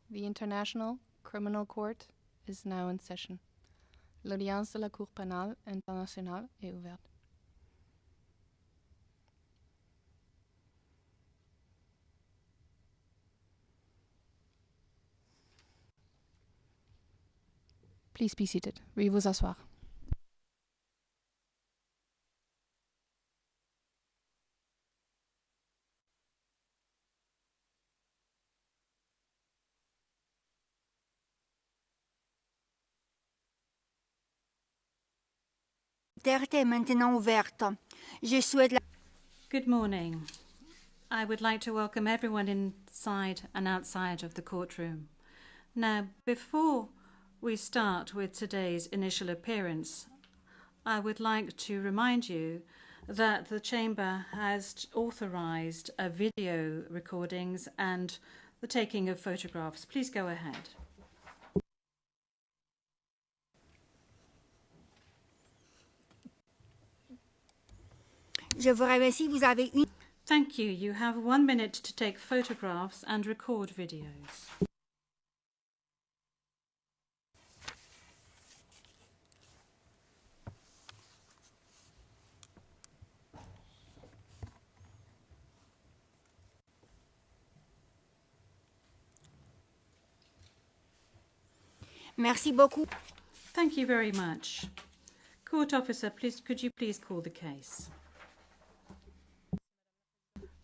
The International Criminal Court is now in session. L'audience de la Cour pénale internationale est ouverte. Please be seated. Veuillez vous asseoir. Duterte est maintenant ouverte. Je souhaite la... Good morning. I would like to welcome everyone inside and outside of the courtroom. Now, before we start with today's initial appearance, I would like to remind you that the Chamber has authorized video recordings and the taking of photographs. Please go ahead. Je vous remercie, vous avez une... Thank you. You have 1 minute to take photographs and record videos. Merci beaucoup. Thank you very much. Court officer, could you please call the case?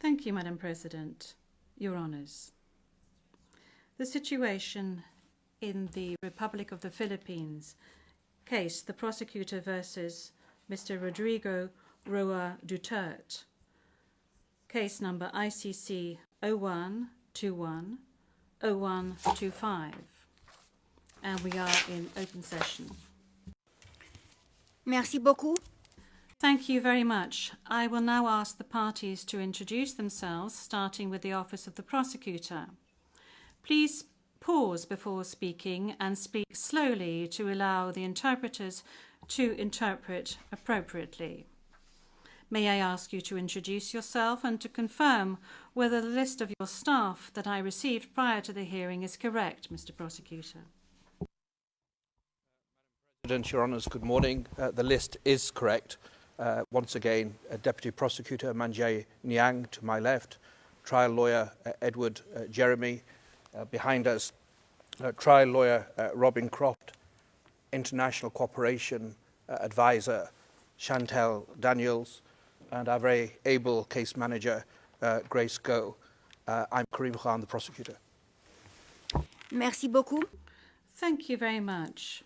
Thank you, Madam President. Your Honours. The situation in the Republic of the Philippines case, the prosecutor versus Mr. Rodrigo Roa Duterte, case number ICC 0121-0125. And we are in open session. Merci beaucoup. Thank you very much. I will now ask the parties to introduce themselves, starting with the Office of the Prosecutor. Please pause before speaking and speak slowly to allow the interpreters to interpret appropriately. May I ask you to introduce yourself and to confirm whether the list of your staff that I received prior to the hearing is correct, Mr. Prosecutor? President, Your Honours, good morning. The list is correct. Once again, Deputy Prosecutor Manjay Niang to my left, Trial Lawyer Edward Jeremy behind us, Trial Lawyer Robin Croft, International Cooperation Advisor Chantel Daniels, and our very able case manager Grace Go. I'm Karim Khan, the prosecutor. Merci beaucoup. Thank you very much.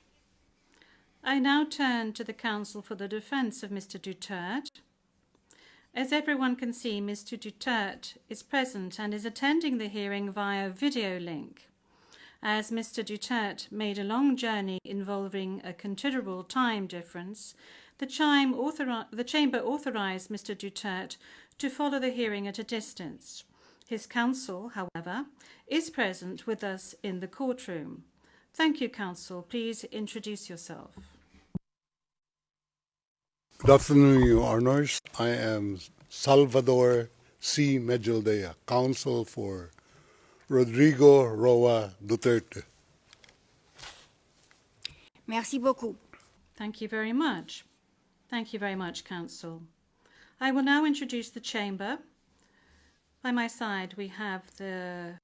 I now turn to the counsel for the defence of Mr. Duterte. As everyone can see, Mr. Duterte is present and is attending the hearing via video link. As Mr. Duterte made a long journey involving a considerable time difference, the Chamber authorised Mr. Duterte to follow the hearing at a distance. His counsel, however, is present with us in the courtroom. Thank you, counsel. Please introduce yourself. Good afternoon, Your Honours. I am Salvador C. Medjaldea, counsel for Rodrigo Roa Duterte. Merci beaucoup. Thank you very much. Thank you very much, counsel. I will now introduce the chamber. By my side, we have the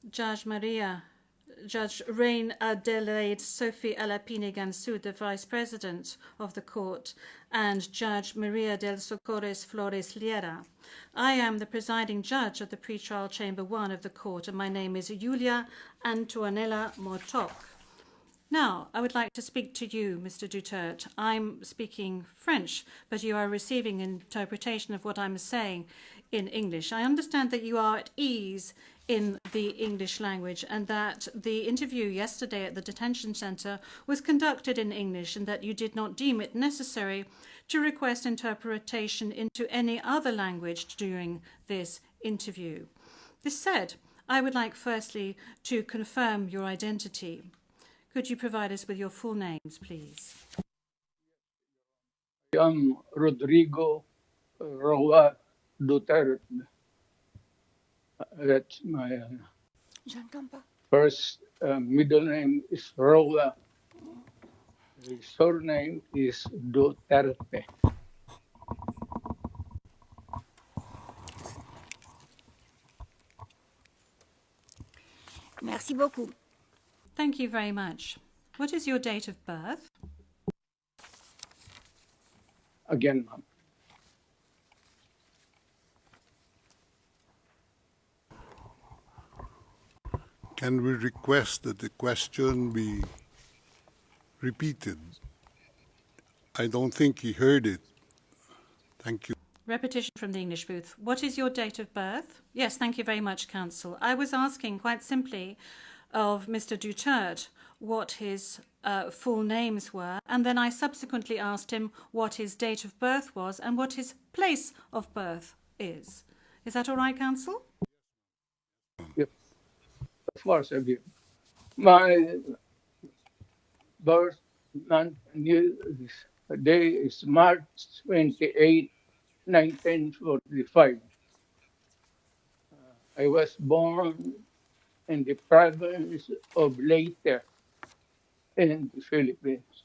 Judge Reine Adelaide Sophie Alapine Gansu, the Vice President of the Court, and Judge Maria del Socorres Flores Liera. I am the presiding judge of the pretrial Chamber 1 of the Court, and my name is Julia Antonella Motok. Now, I would like to speak to you, Mr. Duterte. I'm speaking French, but you are receiving interpretation of what I'm saying in English. I understand that you are at ease in the English language and that the interview yesterday at the detention centre was conducted in English and that you did not deem it necessary to request interpretation into any other language during this interview. This said, I would like firstly to confirm your identity. Could you provide us with your full names, please? I am Rodrigo Roa Duterte. That's my... J'entends pas. First middle name is Roa. His surname is Duterte. Merci beaucoup. Thank you very much. What is your date of birth? Again, ma'am. Can we request that the question be repeated? I don't think he heard it. Thank you. Repetition from the English booth. What is your date of birth? Yes, thank you very much, Council. I was asking quite simply of Mr. Duterte what his full names were, and then I subsequently asked him what his date of birth was and what his place of birth is. Is that all right, Council? Yep. Of course, I give. My birth month and year day is March 28, 1945. I was born in the province of Leyte in the Philippines.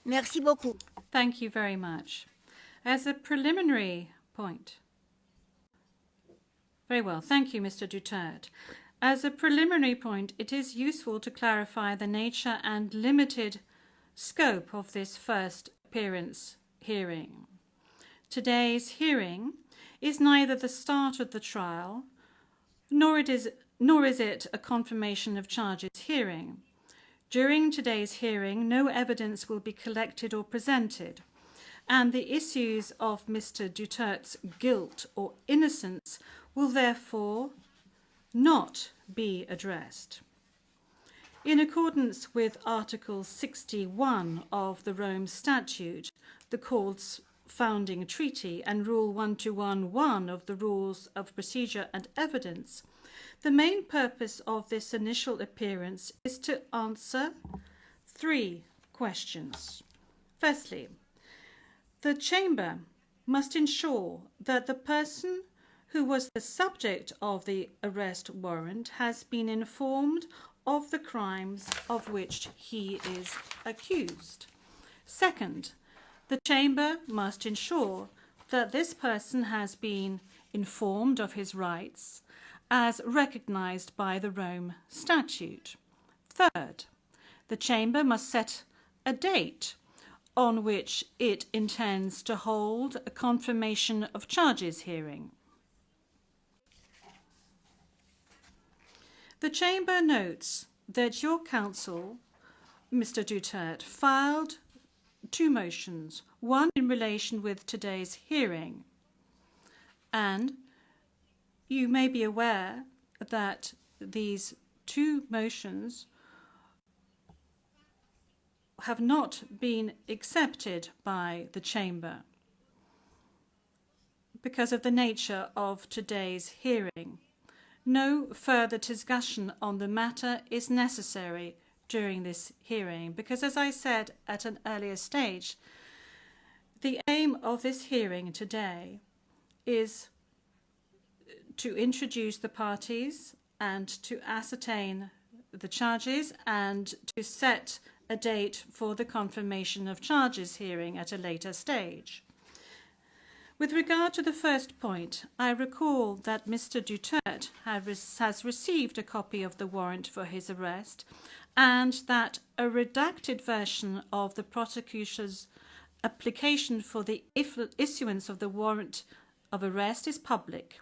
Merci beaucoup. Thank you very much. As a preliminary point. Very well. Thank you, Mr. Duterte. As a preliminary point, it is useful to clarify the nature and limited scope of this first appearance hearing. Today's hearing is neither the start of the trial, nor is it a confirmation of charges hearing. During today's hearing, no evidence will be collected or presented, and the issues of Mr. Duterte's guilt or innocence will therefore not be addressed. In accordance with Article 61 of the Rome Statute, the Court's founding treaty, and Rule 1211 of the Rules of Procedure and Evidence, the main purpose of this initial appearance is to answer 3 questions. Firstly, the Chamber must ensure that the person who was the subject of the arrest warrant has been informed of the crimes of which he is accused. Second, the Chamber must ensure that this person has been informed of his rights as recognised by the Rome Statute. Third, the Chamber must set a date on which it intends to hold a confirmation of charges hearing. The Chamber notes that your counsel, Mr. Duterte, filed 2 motions, one in relation with today's hearing, and you may be aware that these 2 motions have not been accepted by the Chamber because of the nature of today's hearing. No further discussion on the matter is necessary during this hearing because, as I said at an earlier stage, the aim of this hearing today is to introduce the parties and to ascertain the charges and to set a date for the confirmation of charges hearing at a later stage. With regard to the first point, I recall that Mr. Duterte has received a copy of the warrant for his arrest and that a redacted version of the prosecutor's application for the issuance of the warrant of arrest is public.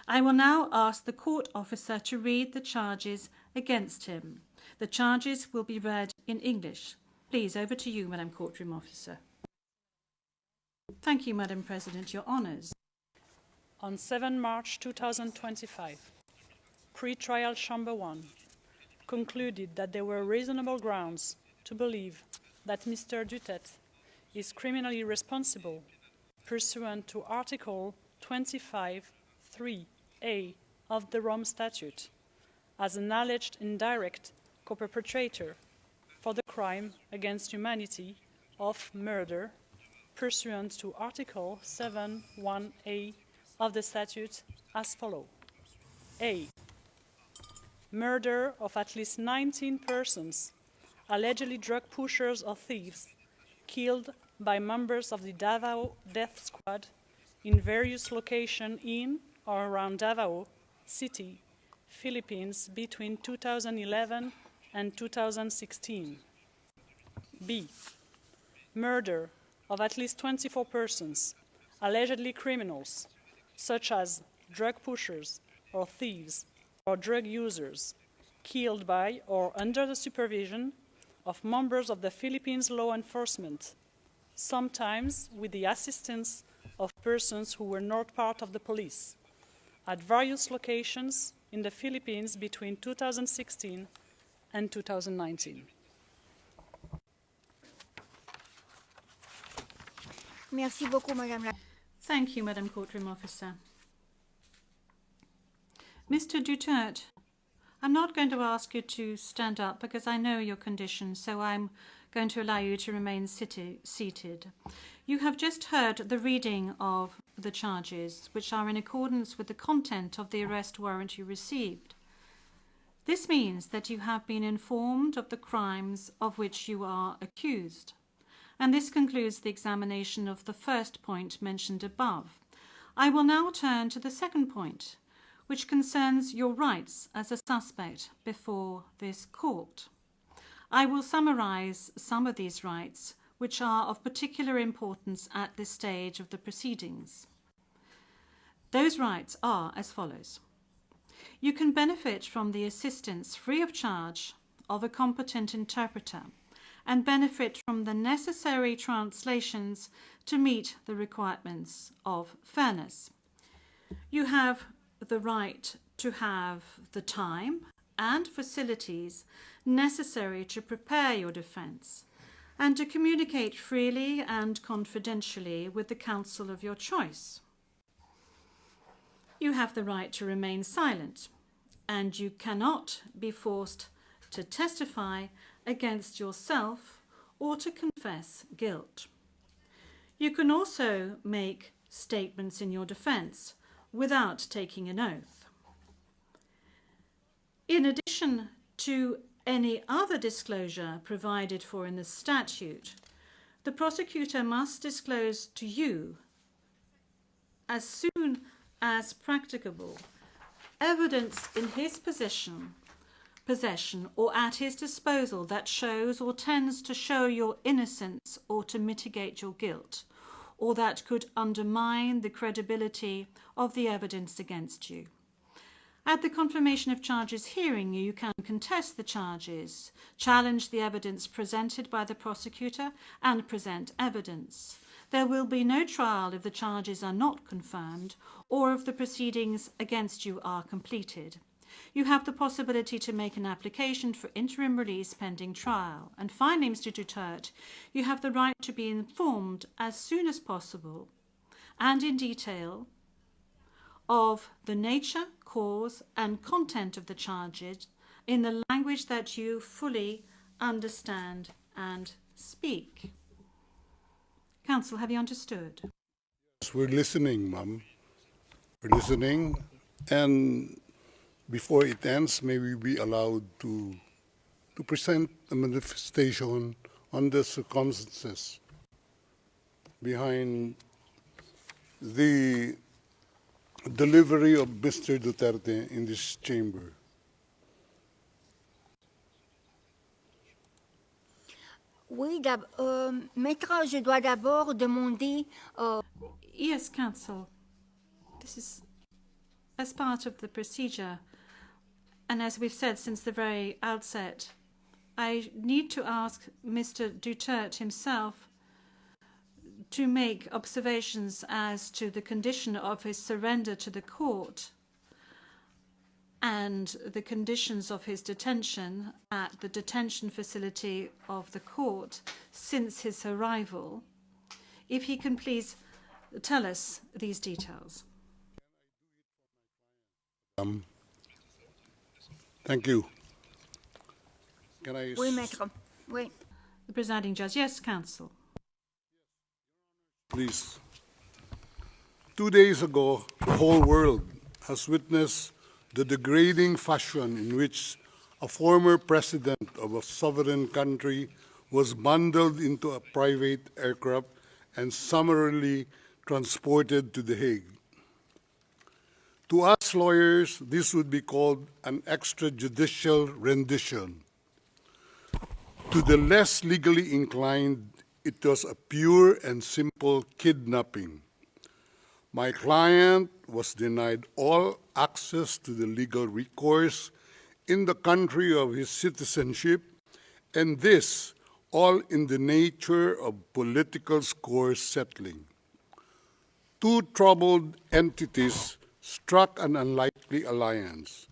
I will now ask the court officer to read the charges against him. The charges will be read in English. Please, over to you, Madam Courtroom Officer. Thank you, Madam President. Your honours. On 7 March 2025, Pre-Trial Chamber 1 concluded that there were reasonable grounds to believe that Mr. Duterte is criminally responsible pursuant to Article 25(3)(a) of the Rome Statute as an alleged indirect co-perpetrator for the crime against humanity of murder pursuant to Article 7(1)(a) of the statute as follows. A. Murder of at least 19 persons, allegedly drug pushers or thieves, killed by members of the Davao Death Squad in various locations in or around Davao City, Philippines between 2011 and 2016. B. Murder of at least 24 persons, allegedly criminals, such as drug pushers or thieves or drug users, killed by or under the supervision of members of the Philippines law enforcement, sometimes with the assistance of persons who were not part of the police, at various locations in the Philippines between 2016 and 2019. Merci beaucoup, Madame la... Thank you, Madam Courtroom Officer. Mr. Duterte, I'm not going to ask you to stand up because I know your condition, so I'm going to allow you to remain seated. You have just heard the reading of the charges, which are in accordance with the content of the arrest warrant you received. This means that you have been informed of the crimes of which you are accused. And this concludes the examination of the first point mentioned above. I will now turn to the second point, which concerns your rights as a suspect before this court. I will summarize some of these rights, which are of particular importance at this stage of the proceedings. Those rights are as follows. You can benefit from the assistance free of charge of a competent interpreter and benefit from the necessary translations to meet the requirements of fairness. You have the right to have the time and facilities necessary to prepare your defence and to communicate freely and confidentially with the counsel of your choice. You have the right to remain silent, and you cannot be forced to testify against yourself or to confess guilt. You can also make statements in your defence without taking an oath. In addition to any other disclosure provided for in the statute, the prosecutor must disclose to you, as soon as practicable, evidence in his possession or at his disposal that shows or tends to show your innocence or to mitigate your guilt, or that could undermine the credibility of the evidence against you. At the confirmation of charges hearing, you can contest the charges, challenge the evidence presented by the prosecutor, and present evidence. There will be no trial if the charges are not confirmed or if the proceedings against you are completed. You have the possibility to make an application for interim release pending trial. And finally, Mr. Duterte, you have the right to be informed as soon as possible and in detail of the nature, cause and content of the charges in the language that you fully understand and speak. Counsel, have you understood? Yes, we're listening, Ma'am. We're listening, and before it ends, may we be allowed to present a manifestation on the circumstances behind the delivery of Mr. Duterte in this chamber. Oui, Maître, je dois d'abord demander... Yes, counsel. This is as part of the procedure. And as we've said since the very outset, I need to ask Mr. Duterte himself to make observations as to the condition of his surrender to the court and the conditions of his detention at the detention facility of the court since his arrival. If he can please tell us these details. Thank you. Can I... Oui, Maître. Oui. The presiding judge. Yes, counsel. Please. 2 days ago, the whole world has witnessed the degrading fashion in which a former president of a sovereign country was bundled into a private aircraft and summarily transported to The Hague. To us lawyers, this would be called an extrajudicial rendition. To the less legally inclined, it was a pure and simple kidnapping. My client was denied all access to the legal recourse in the country of his citizenship, and this all in the nature of political score settling. Two troubled entities struck an unlikely alliance,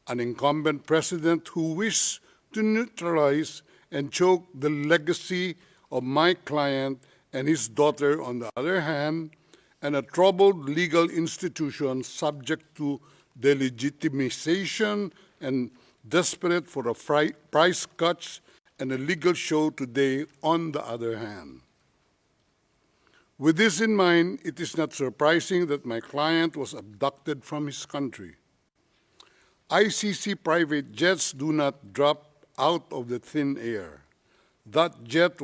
an incumbent president who wished to neutralize and choke the legacy of my client and his daughter on the other hand, and a troubled legal institution subject to delegitimization and desperate for a price cuts and a legal show today on the other hand. With this in mind, it is not surprising that my client was abducted from his country. ICC private jets do not drop out of the thin air. That jet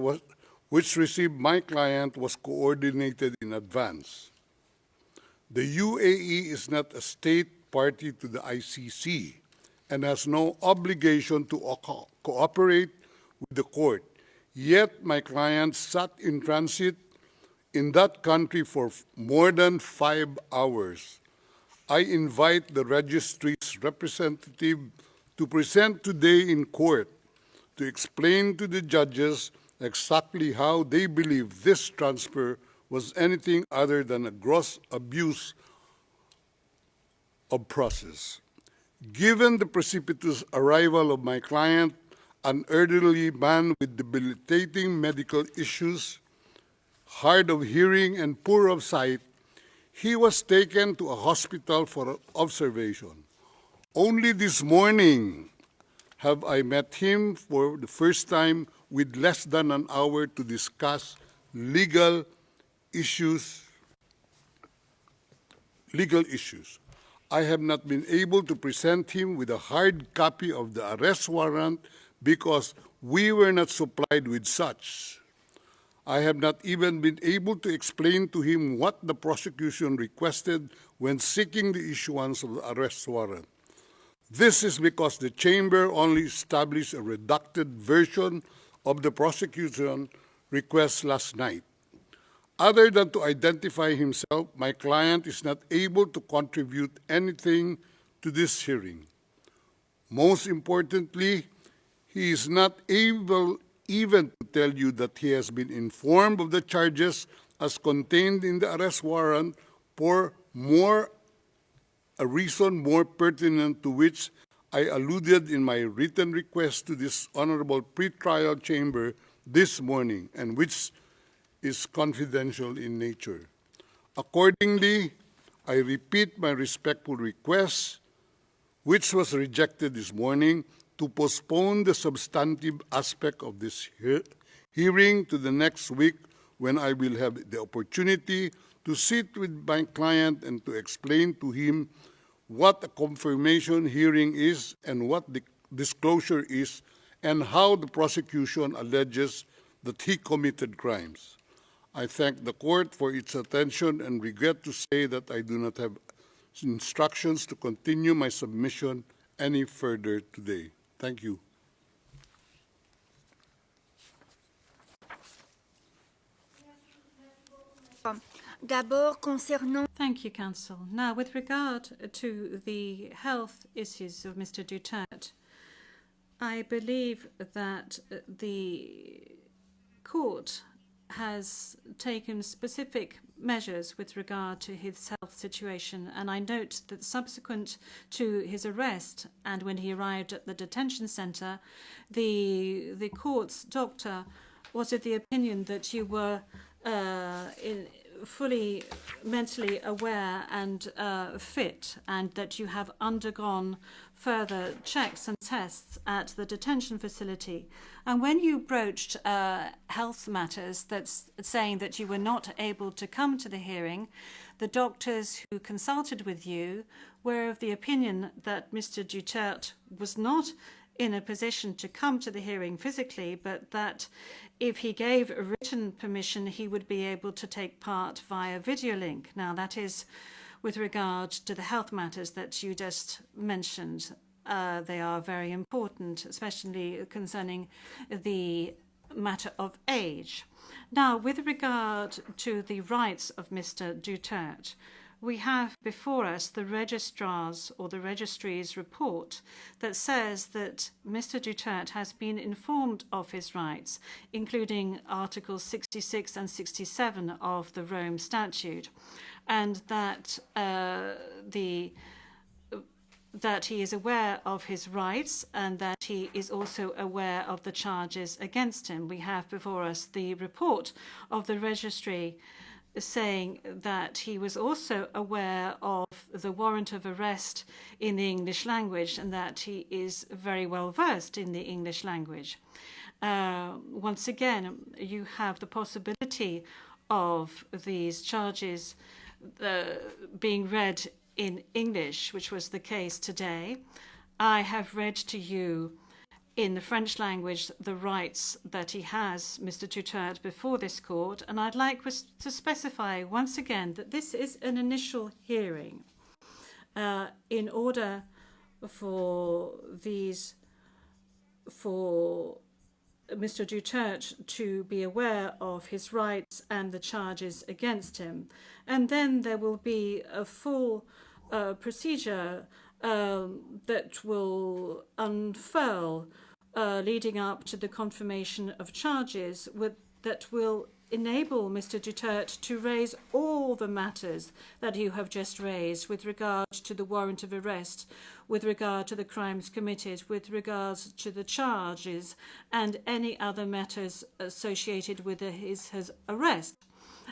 which received my client was coordinated in advance. The UAE is not a state party to the ICC and has no obligation to cooperate with the court. Yet my client sat in transit in that country for more than 5 hours. I invite the registry's representative to present today in court to explain to the judges exactly how they believe this transfer was anything other than a gross abuse of process. Given the precipitous arrival of my client, an elderly man with debilitating medical issues, hard of hearing and poor of sight, he was taken to a hospital for observation. Only this morning have I met him for the first time with less than an hour to discuss legal issues. I have not been able to present him with a hard copy of the arrest warrant because we were not supplied with such. I have not even been able to explain to him what the prosecution requested when seeking the issuance of the arrest warrant. This is because the chamber only established a redacted version of the prosecution request last night. Other than to identify himself, my client is not able to contribute anything to this hearing. Most importantly, he is not able even to tell you that he has been informed of the charges as contained in the arrest warrant for a reason more pertinent to which I alluded in my written request to this honorable pretrial chamber this morning, and which is confidential in nature. Accordingly, I repeat my respectful request, which was rejected this morning, to postpone the substantive aspect of this hearing to the next week, when I will have the opportunity to sit with my client and to explain to him what a confirmation hearing is and what the disclosure is, and how the prosecution alleges that he committed crimes. I thank the court for its attention and regret to say that I do not have instructions to continue my submission any further today. Thank you. D'abord, concernant Thank you, Counsel. Now, with regard to the health issues of Mr. Duterte, I believe that the court has taken specific measures with regard to his health situation, and I note that subsequent to his arrest and when he arrived at the detention centre, the court's doctor was of the opinion that you were fully mentally aware and fit, and that you have undergone further checks and tests at the detention facility. And when you broached health matters, that's saying that you were not able to come to the hearing, the doctors who consulted with you were of the opinion that Mr. Duterte was not in a position to come to the hearing physically, but that if he gave a written permission, he would be able to take part via video link. Now, that is with regard to the health matters that you just mentioned. They are very important, especially concerning the matter of age. Now, with regard to the rights of Mr. Duterte, we have before us the registrar's or the registry's report that says that Mr. Duterte has been informed of his rights, including Articles 66 and 67 of the Rome Statute, and that that he is aware of his rights and that he is also aware of the charges against him. We have before us the report of the registry saying that he was also aware of the warrant of arrest in the English language and that he is very well versed in the English language. Once again, you have the possibility of these charges being read in English, which was the case today. I have read to you in the French language the rights that he has, Mr. Duterte, before this court, and I'd like to specify once again that this is an initial hearing in order for Mr. Duterte to be aware of his rights and the charges against him. And then there will be a full procedure that will unfurl leading up to the confirmation of charges that will enable Mr. Duterte to raise all the matters that you have just raised with regard to the warrant of arrest, with regard to the crimes committed, with regards to the charges, and any other matters associated with his arrest,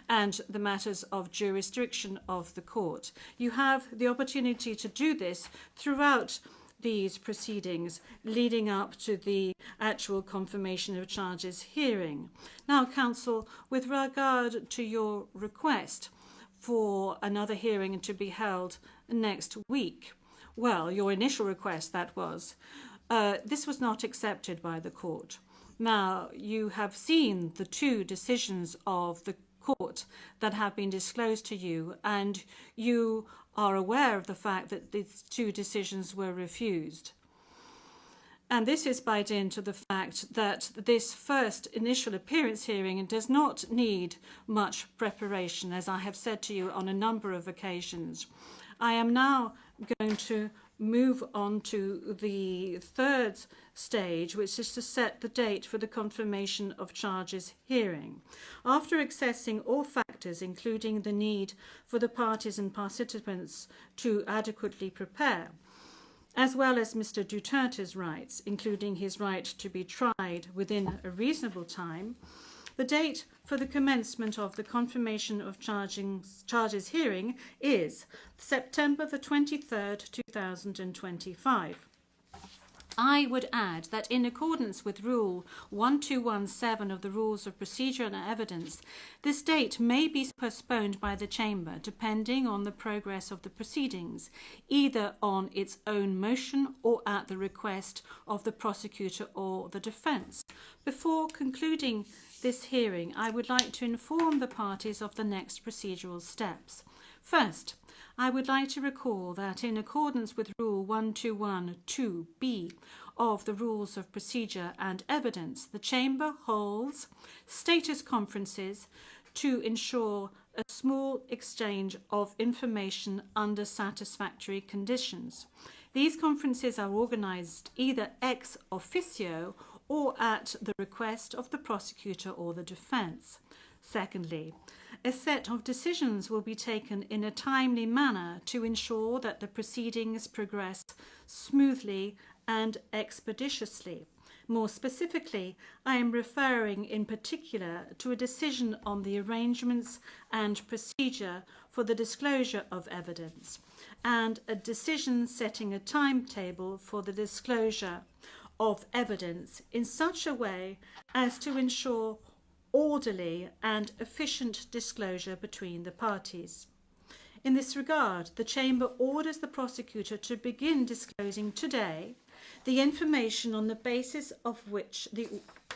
and the matters of jurisdiction of the court. You have the opportunity to do this throughout these proceedings leading up to the actual confirmation of charges hearing. Now, counsel, with regard to your request for another hearing to be held next week, well, your initial request, that was, this was not accepted by the court. Now, you have seen the two decisions of the court that have been disclosed to you, and you are aware of the fact that these two decisions were refused. And this is by dint of the fact that this first initial appearance hearing does not need much preparation, as I have said to you on a number of occasions. I am now going to move on to the third stage, which is to set the date for the confirmation of charges hearing. After assessing all factors, including the need for the parties and participants to adequately prepare, as well as Mr. Duterte's rights, including his right to be tried within a reasonable time, the date for the commencement of the confirmation of charges hearing is September the 23rd, 2025. I would add that in accordance with Rule 1217 of the Rules of Procedure and Evidence, this date may be postponed by the Chamber depending on the progress of the proceedings, either on its own motion or at the request of the prosecutor or the defence. Before concluding this hearing, I would like to inform the parties of the next procedural steps. First, I would like to recall that in accordance with Rule 1212B of the Rules of Procedure and Evidence, the Chamber holds status conferences to ensure a small exchange of information under satisfactory conditions. These conferences are organised either ex officio or at the request of the prosecutor or the defence. Secondly, a set of decisions will be taken in a timely manner to ensure that the proceedings progress smoothly and expeditiously. More specifically, I am referring in particular to a decision on the arrangements and procedure for the disclosure of evidence, and a decision setting a timetable for the disclosure of evidence in such a way as to ensure orderly and efficient disclosure between the parties. In this regard, the Chamber orders the prosecutor to begin disclosing today the information on the basis of which the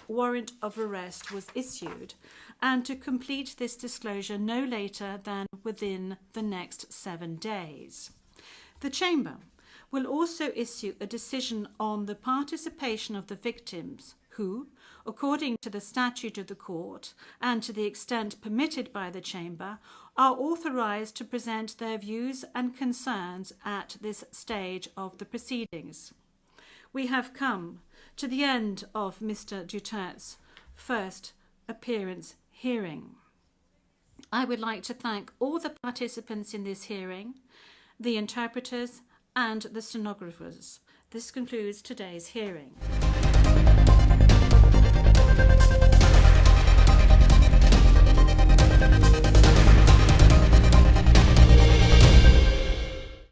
warrant of arrest was issued, and to complete this disclosure no later than within the next 7 days. The Chamber will also issue a decision on the participation of the victims who, according to the statute of the court and to the extent permitted by the Chamber, are authorised to present their views and concerns at this stage of the proceedings. We have come to the end of Mr. Duterte's first appearance hearing. I would like to thank all the participants in this hearing, the interpreters and the stenographers. This concludes today's hearing.